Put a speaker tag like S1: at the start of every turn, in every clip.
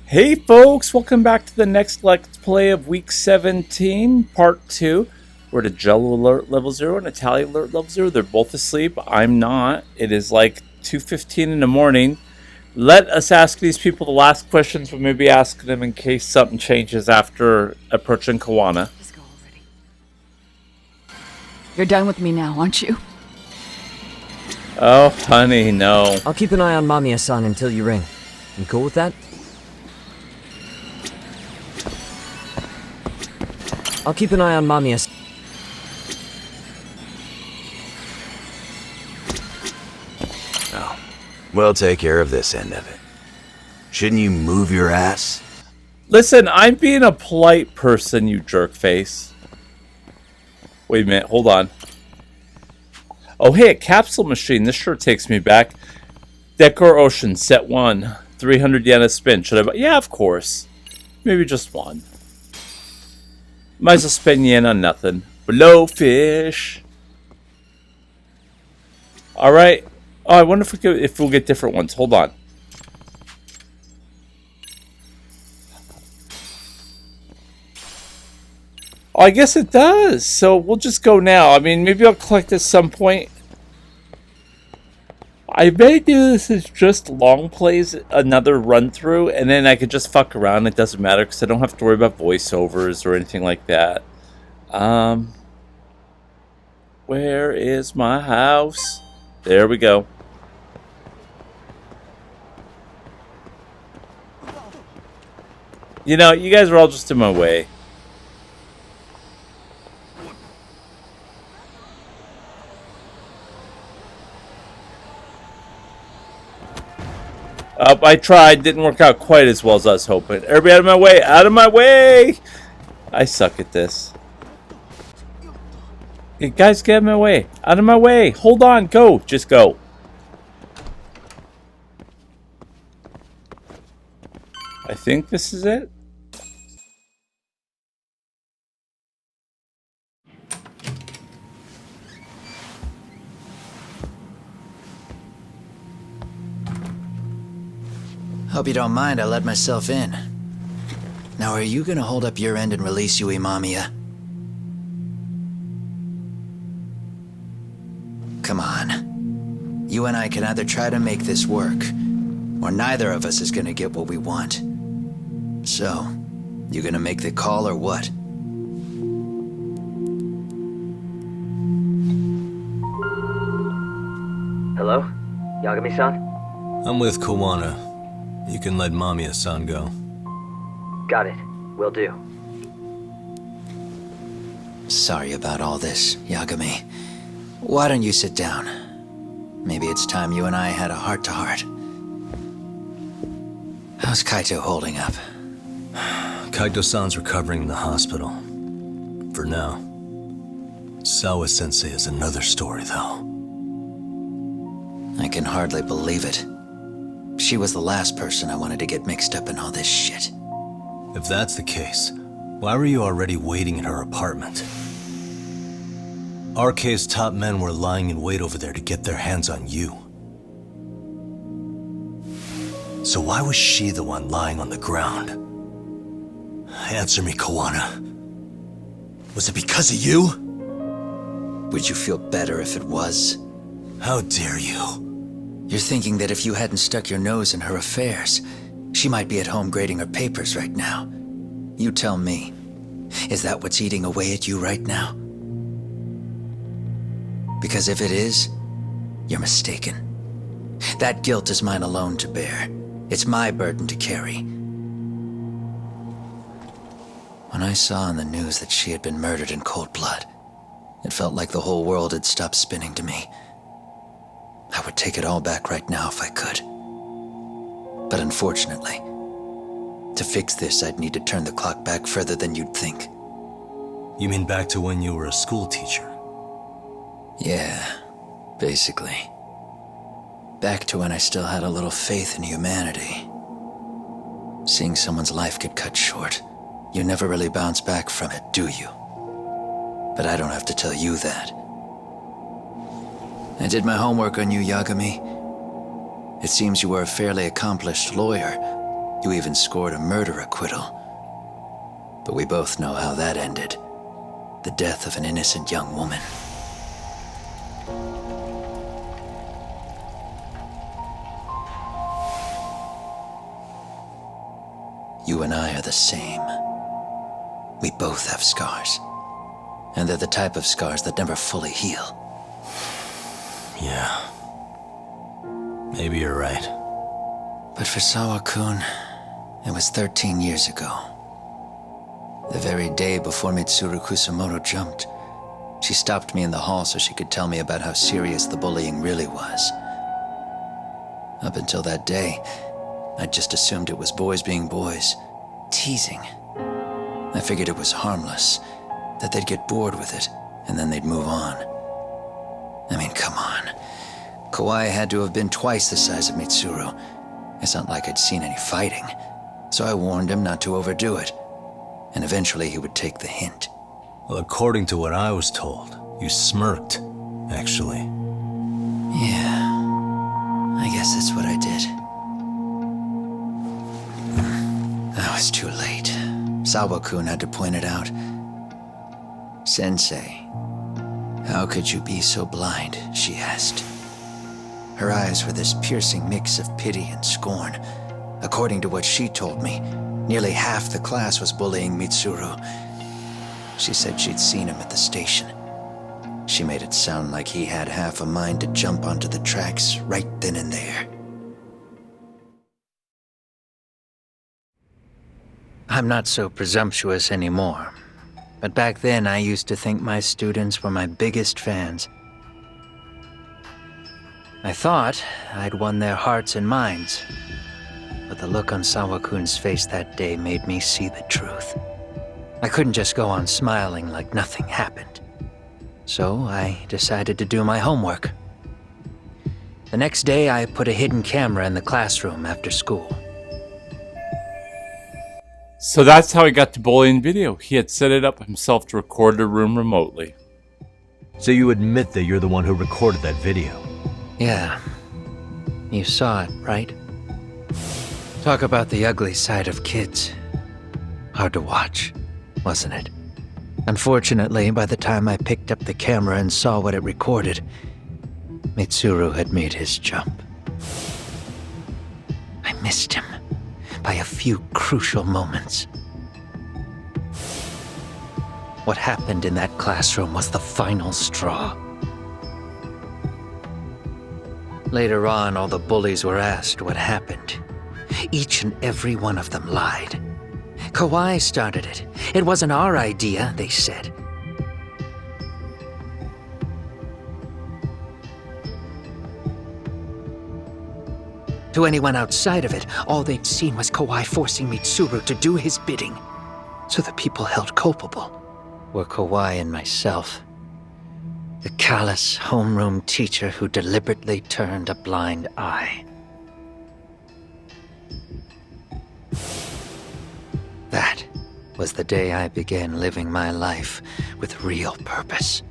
S1: Hey folks, welcome back to the next Let's Play of Week 17, Part 2. We're at a Jello Alert Level 0 and a Tally Alert Level 0. They're both asleep. I'm not. It is like 2:15 in the morning. Let us ask these people the last questions, but maybe ask them in case something changes after approaching Kawana.
S2: Let's go already. You're done with me now, aren't you?
S1: Oh, honey, no.
S3: I'll keep an eye on Mamiya-san until you ring. You cool with that? I'll keep an eye on Mamiya.
S4: Oh, we'll take care of this end of it. Shouldn't you move your ass?
S1: Listen, I'm being a polite person, you jerk face. Wait a minute, hold on. Oh, hey, a capsule machine. This sure takes me back. Decor Ocean, set 1. 300 yen a spin. Should I buy? Yeah, of course. Maybe just one. Might as well spend yen on nothing. Blowfish. Alright. Oh, I wonder if we'll get different ones. Hold on. Oh, I guess it does. So we'll just go now. I mean, maybe I'll collect at some point. I may do this as just long plays, another run through, and then I could just fuck around. It doesn't matter because I don't have to worry about voiceovers or anything like that. Where is my house? There we go. You know, you guys are all just in my way. I tried. Didn't work out quite as well as I was hoping. Everybody out of my way! Out of my way! I suck at this. Hey, guys, get out of my way. Out of my way. Hold on. Go. Just go. I think this is it.
S5: Hope you don't mind I let myself in. Now, are you gonna hold up your end and release Yui Mamiya? Come on. You and I can either try to make this work, or neither of us is gonna get what we want. So, you gonna make the call or what?
S3: Hello? Yagami-san?
S6: I'm with Kawana. You can let Mamiya-san go.
S3: Got it. Will do.
S5: Sorry about all this, Yagami. Why don't you sit down? Maybe it's time you and I had a heart-to-heart. How's Kaito holding up?
S6: Kaito-san's recovering in the hospital. For now. Sawa-sensei is another story, though.
S5: I can hardly believe it. She was the last person I wanted to get mixed up in all this shit.
S6: If that's the case, why were you already waiting in her apartment? RK's top men were lying in wait over there to get their hands on you. So why was she the one lying on the ground? Answer me, Kawana. Was it because of you?
S5: Would you feel better if it was?
S6: How dare you?
S5: You're thinking that if you hadn't stuck your nose in her affairs, she might be at home grading her papers right now. You tell me. Is that what's eating away at you right now? Because if it is, you're mistaken. That guilt is mine alone to bear. It's my burden to carry. When I saw on the news that she had been murdered in cold blood, it felt like the whole world had stopped spinning to me. I would take it all back right now if I could. But unfortunately, to fix this, I'd need to turn the clock back further than you'd think.
S6: You mean back to when you were a school teacher?
S5: Yeah, basically. Back to when I still had a little faith in humanity. Seeing someone's life get cut short, you never really bounce back from it, do you? But I don't have to tell you that. I did my homework on you, Yagami. It seems you were a fairly accomplished lawyer, You even scored a murder acquittal. But we both know how that ended. The death of an innocent young woman. You and I are the same. We both have scars. And they're the type of scars that never fully heal.
S6: Yeah. Maybe you're right.
S5: But for Sawa-kun, it was 13 years ago. The very day before Mitsuru Kusamoto jumped, she stopped me in the hall so she could tell me about how serious the bullying really was. Up until that day, I just assumed it was boys being boys, teasing. I figured it was harmless, that they'd get bored with it, and then they'd move on. I mean, come on. Kawai had to have been twice the size of Mitsuru. It's not like I'd seen any fighting, so I warned him not to overdo it, and eventually he would take the hint.
S6: Well, according to what I was told, you smirked, actually.
S5: Yeah, I guess that's what I did. That was too late. Sawa-kun had to point it out. Sensei, how could you be so blind, she asked. Her eyes were this piercing mix of pity and scorn. According to what she told me, nearly half the class was bullying Mitsuru. She said she'd seen him at the station. She made it sound like he had half a mind to jump onto the tracks right then and there. I'm not so presumptuous anymore, but back then I used to think my students were my biggest fans. I thought I'd won their hearts and minds, but the look on Sawa-kun's face that day made me see the truth. I couldn't just go on smiling like nothing happened. So I decided to do my homework. The next day, I put a hidden camera in the classroom after school.
S1: So that's how he got to bullying video. He had set it up himself to record the room remotely.
S6: So you admit that you're the one who recorded that video?
S5: Yeah. You saw it, right? Talk about the ugly side of kids. Hard to watch, wasn't it? Unfortunately, by the time I picked up the camera and saw what it recorded, Mitsuru had made his jump. I missed him by a few crucial moments. What happened in that classroom was the final straw. Later on, all the bullies were asked what happened. Each and every one of them lied. Kawai started it. It wasn't our idea, they said. To anyone outside of it, all they'd seen was Kawai forcing Mitsuru to do his bidding. So the people held culpable were Kawai and myself. The callous homeroom teacher who deliberately turned a blind eye. That was the day I began living my life with real purpose.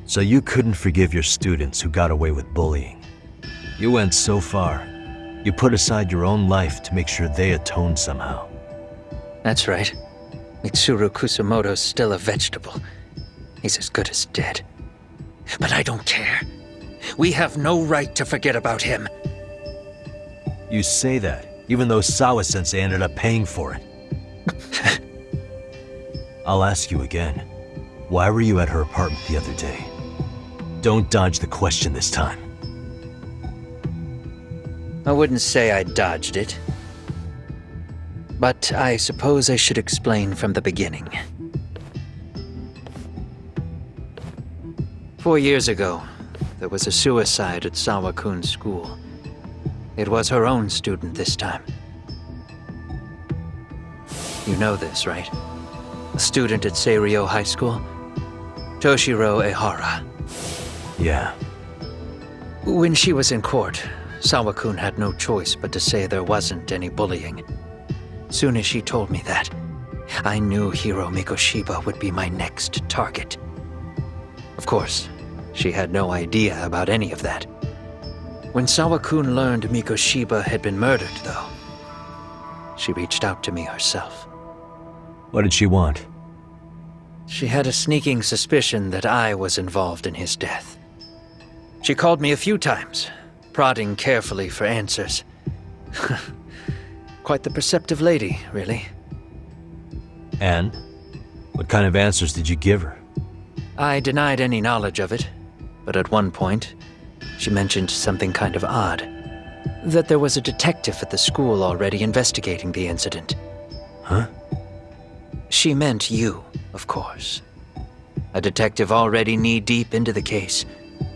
S6: So you couldn't forgive your students who got away with bullying. You went so far, you put aside your own life to make sure they atoned somehow.
S5: That's right. Mitsuru Kusamoto's still a vegetable. He's as good as dead. But I don't care. We have no right to forget about him.
S6: You say that, even though Sawa-sensei ended up paying for it. I'll ask you again. Why were you at her apartment the other day? Don't dodge the question this time.
S5: I wouldn't say I dodged it. But I suppose I should explain from the beginning. 4 years ago, there was a suicide at Sawa-kun's school. It was her own student this time. You know this, right? A student at Seiryo High School? Toshiro Ehara.
S6: Yeah.
S5: When she was in court, Sawa-kun had no choice but to say there wasn't any bullying. Soon as she told me that, I knew Hiro Mikoshiba would be my next target. Of course, she had no idea about any of that. When Sawa-kun learned Mikoshiba had been murdered, though, she reached out to me herself.
S6: What did she want?
S5: She had a sneaking suspicion that I was involved in his death. She called me a few times, prodding carefully for answers. Quite the perceptive lady, really.
S6: And? What kind of answers did you give her?
S5: I denied any knowledge of it, but at one point, she mentioned something kind of odd. That there was a detective at the school already investigating the incident.
S6: Huh?
S5: She meant you, of course. A detective already knee-deep into the case,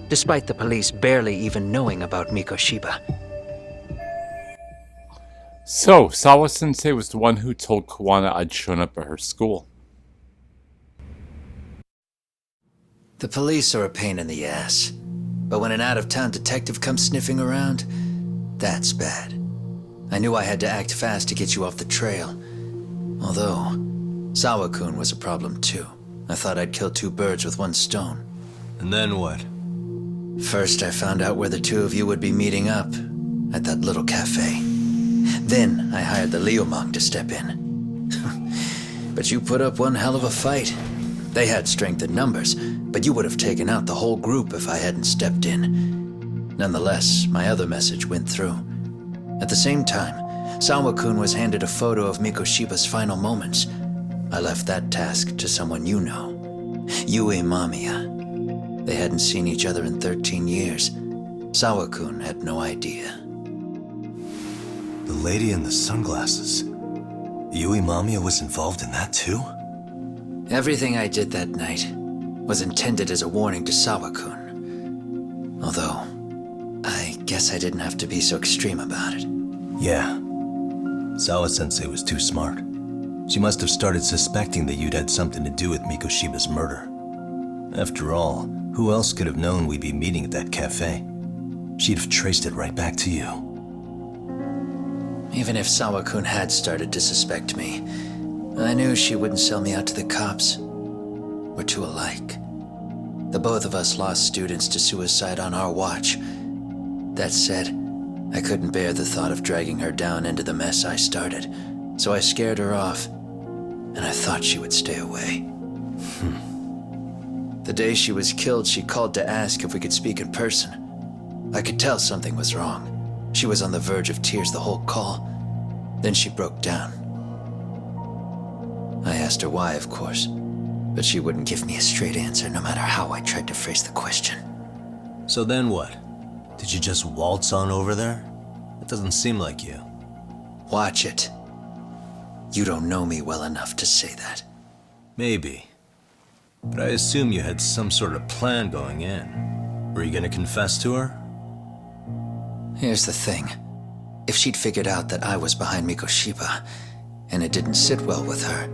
S5: despite the police barely even knowing about Mikoshiba.
S1: So, Sawa-sensei was the one who told Kawana I'd shown up at her school.
S5: The police are a pain in the ass. But when an out-of-town detective comes sniffing around, that's bad. I knew I had to act fast to get you off the trail. Although, Sawa-kun was a problem too. I thought I'd kill two birds with one stone.
S6: And then what?
S5: First, I found out where the two of you would be meeting up, at that little cafe. Then, I hired the Liumang to step in. But you put up one hell of a fight. They had strength in numbers, but you would have taken out the whole group if I hadn't stepped in. Nonetheless, my other message went through. At the same time, Sawa-kun was handed a photo of Mikoshiba's final moments. I left that task to someone you know. Yue Mamiya. They hadn't seen each other in 13 years. Sawa-kun had no idea.
S6: The lady in the sunglasses. Yui Mamiya was involved in that too?
S5: Everything I did that night was intended as a warning to Sawa-kun. Although, I guess I didn't have to be so extreme about it.
S6: Yeah. Sawa-sensei was too smart. She must have started suspecting that you'd had something to do with Mikoshiba's murder. After all, who else could have known we'd be meeting at that cafe? She'd have traced it right back to you.
S5: Even if Sawa-kun had started to suspect me, I knew she wouldn't sell me out to the cops. We're too alike. The both of us lost students to suicide on our watch. That said, I couldn't bear the thought of dragging her down into the mess I started, so I scared her off, and I thought she would stay away. The day she was killed, she called to ask if we could speak in person. I could tell something was wrong. She was on the verge of tears the whole call. Then she broke down. I asked her why, of course, but she wouldn't give me a straight answer no matter how I tried to phrase the question.
S6: So then what? Did you just waltz on over there? It doesn't seem like you.
S5: Watch it. You don't know me well enough to say that.
S6: Maybe. But I assume you had some sort of plan going in. Were you gonna confess to her?
S5: Here's the thing. If she'd figured out that I was behind Mikoshiba, and it didn't sit well with her,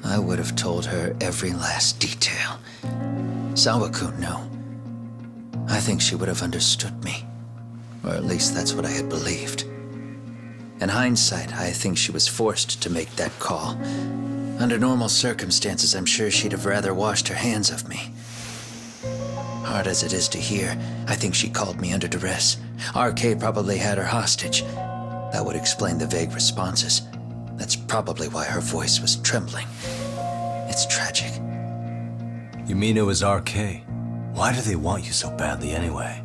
S5: I would have told her every last detail. Sawa-kun knew. I think she would have understood me. Or at least that's what I had believed. In hindsight, I think she was forced to make that call. Under normal circumstances, I'm sure she'd have rather washed her hands of me. Hard as it is to hear, I think she called me under duress. RK probably had her hostage. That would explain the vague responses. That's probably why her voice was trembling. It's tragic.
S6: You mean it was RK? Why do they want you so badly anyway?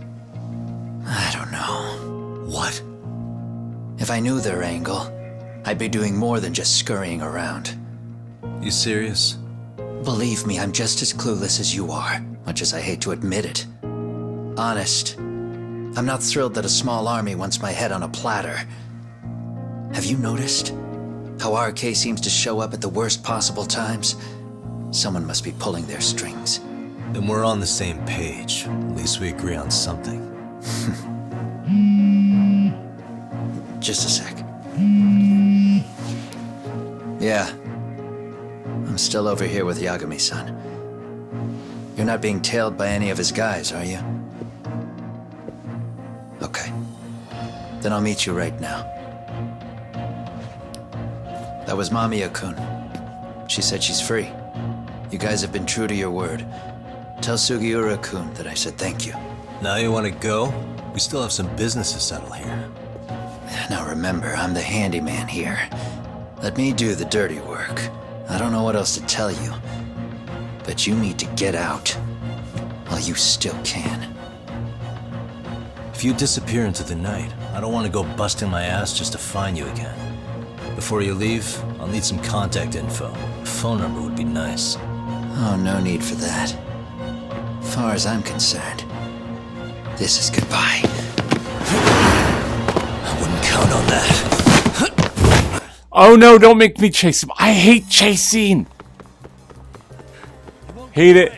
S5: I don't know.
S6: What?
S5: If I knew their angle, I'd be doing more than just scurrying around.
S6: You serious?
S5: Believe me, I'm just as clueless as you are, much as I hate to admit it. Honest, I'm not thrilled that a small army wants my head on a platter. Have you noticed how RK seems to show up at the worst possible times? Someone must be pulling their strings.
S6: Then we're on the same page. At least we agree on something.
S5: Just a sec. Yeah. I'm still over here with Yagami-san. You're not being tailed by any of his guys, are you? Okay. Then I'll meet you right now. That was Mamiya-kun. She said she's free. You guys have been true to your word. Tell Sugiura-kun that I said thank you.
S6: Now you want to go? We still have some business to settle here.
S5: Now remember, I'm the handyman here. Let me do the dirty work. I don't know what else to tell you, but you need to get out while you still can.
S6: If you disappear into the night, I don't want to go busting my ass just to find you again. Before you leave, I'll need some contact info. A phone number would be nice.
S5: Oh, no need for that. As far as I'm concerned, this is goodbye.
S6: I wouldn't count on that.
S1: Oh no, don't make me chase him. I hate chasing. Hate it.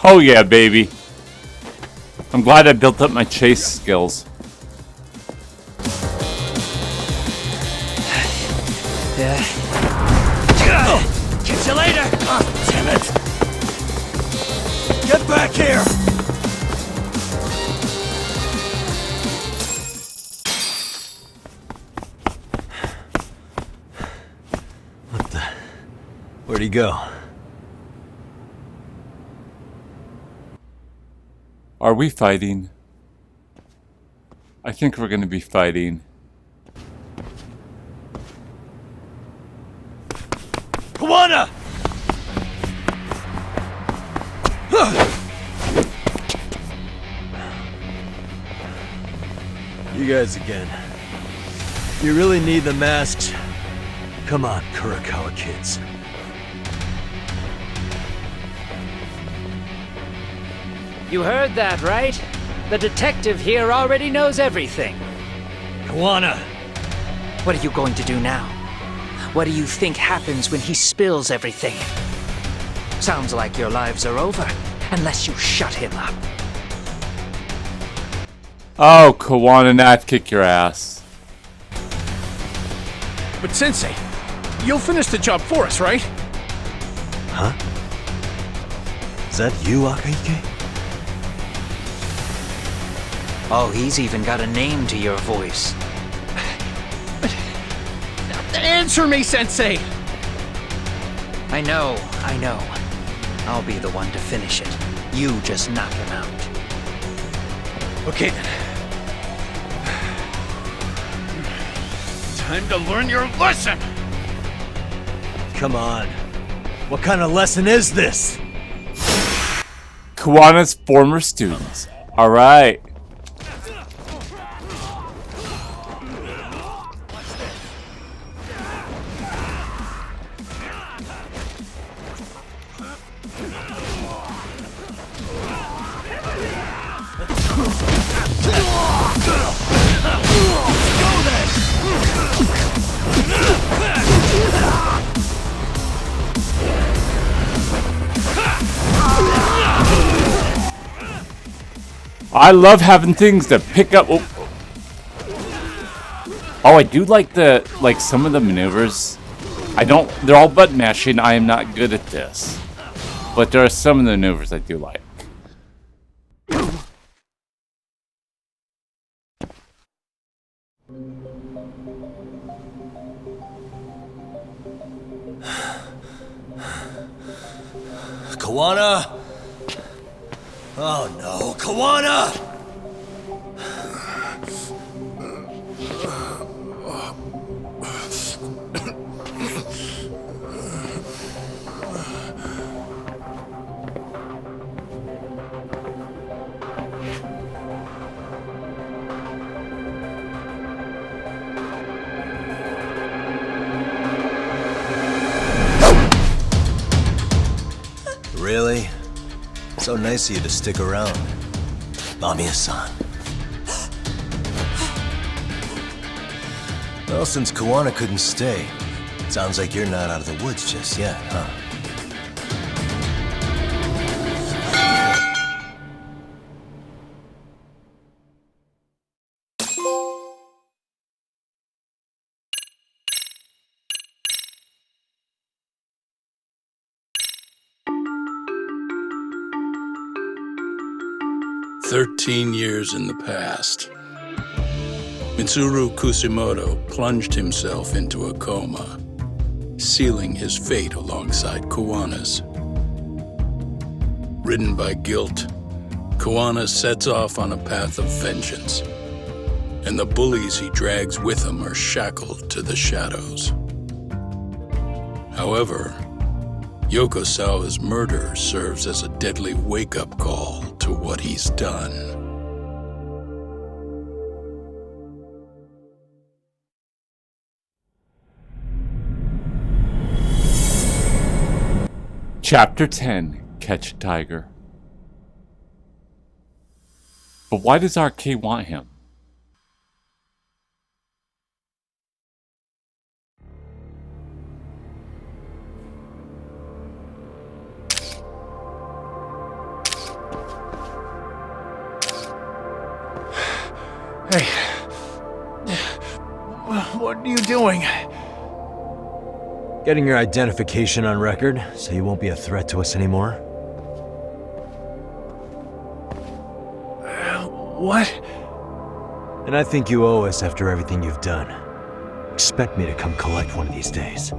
S1: Oh yeah, baby. I'm glad I built up my chase skills.
S5: Catch you later! Oh, damn it!
S6: Get back here! What the? Where'd he go?
S1: Are we fighting? I think we're gonna be fighting.
S6: Kawana! You guys again. You really need the masks? Come on, Kurakawa kids.
S2: You heard that, right? The detective here already knows everything.
S6: Kawana!
S2: What are you going to do now? What do you think happens when he spills everything? Sounds like your lives are over, unless you shut him up.
S1: Oh, Kawana, I'd kick your ass.
S7: But Sensei, you'll finish the job for us, right?
S6: Huh? Is that you, Akaike?
S2: Oh, he's even got a name to your voice.
S7: Answer me, Sensei!
S2: I know. I'll be the one to finish it. You just knock him out.
S7: Okay then. Time to learn your lesson!
S6: Come on. What kind of lesson is this?
S1: Kawana's former students. Alright. I love having things to pick up. Oh, I do like some of the maneuvers. They're all button mashing. I am not good at this. But there are some of the maneuvers I do like.
S6: Kawana! Oh no, Kawana! Really? So nice of you to stick around. Mamiya-san. Well, since Kawana couldn't stay, sounds like you're not out of the woods just yet, huh?
S8: "13 years in the past. Mitsuru Kusimoto plunged himself into a coma, sealing his fate alongside Kuwana's. Ridden by guilt, Kuwana sets off on a path of vengeance, and the bullies he drags with him are shackled to the shadows. However, Yokosawa's murder serves as a deadly wake-up call to what he's done.
S1: Chapter 10, Catch a Tiger. But why does RK want him?
S7: Hey. What are you doing?
S6: Getting your identification on record, so you won't be a threat to us anymore?
S7: What?
S6: And I think you owe us after everything you've done. Expect me to come collect one of these days.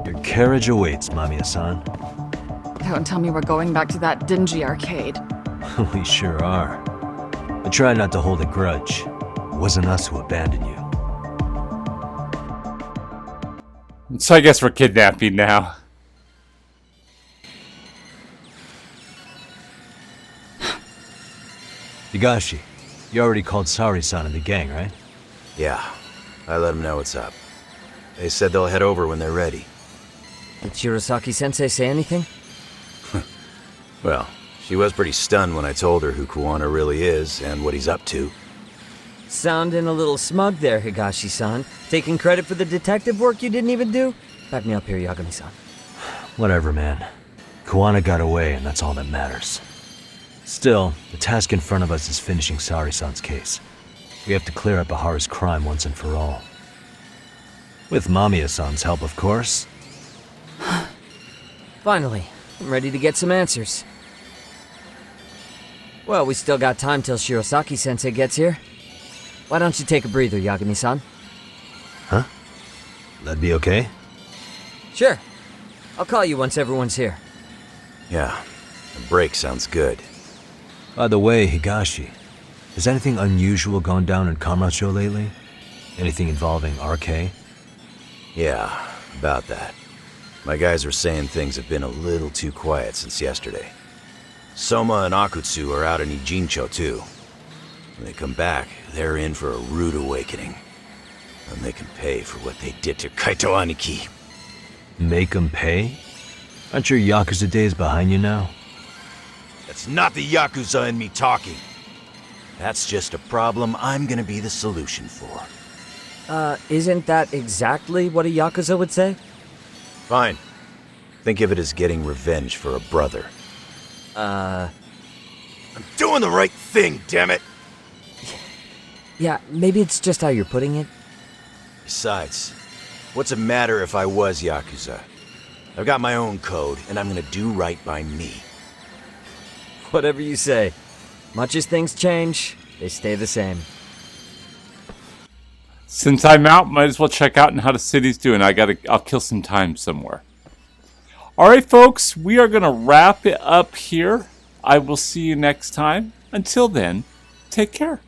S6: Your carriage awaits, Mamiya-san.
S9: Don't tell me we're going back to that dingy arcade.
S6: We sure are. But try not to hold a grudge. It wasn't us who abandoned you.
S1: So I guess we're kidnapping now.
S6: Higashi, you already called Sari-san and the gang, right?
S4: Yeah, I let them know what's up. They said they'll head over when they're ready.
S3: Did Shirosaki-sensei say anything?
S4: Well, she was pretty stunned when I told her who Kuwana really is and what he's up to.
S3: Sounding a little smug there, Higashi-san. Taking credit for the detective work you didn't even do? Back me up here, Yagami-san.
S6: Whatever, man. Kuwana got away, and that's all that matters. Still, the task in front of us is finishing Sari-san's case. We have to clear up Ahara's crime once and for all. With Mamiya-san's help, of course.
S3: Finally, I'm ready to get some answers. Well, we still got time till Shirosaki-sensei gets here. Why don't you take a breather, Yagami-san?
S6: Huh? That'd be okay?
S3: Sure. I'll call you once everyone's here.
S4: Yeah, a break sounds good.
S6: By the way, Higashi, has anything unusual gone down in Kamurocho lately? Anything involving RK?
S4: Yeah, about that. My guys are saying things have been a little too quiet since yesterday. Soma and Akutsu are out in Ijincho too. When they come back, they're in for a rude awakening. And they can pay for what they did to Kaito Aniki.
S6: Make 'em pay? Aren't your Yakuza days behind you now?
S4: That's not the Yakuza in me talking. That's just a problem I'm gonna be the solution for.
S3: Isn't that exactly what a Yakuza would say?
S4: Fine. Think of it as getting revenge for a brother. I'm doing the right thing, damn it!
S3: Yeah, maybe it's just how you're putting it.
S4: Besides, what's it matter if I was Yakuza? I've got my own code, and I'm gonna do right by me.
S3: Whatever you say. Much as things change, they stay the same.
S1: Since I'm out, might as well check out how the city's doing. I'll kill some time somewhere. Alright folks, we are gonna wrap it up here. I will see you next time. Until then, take care.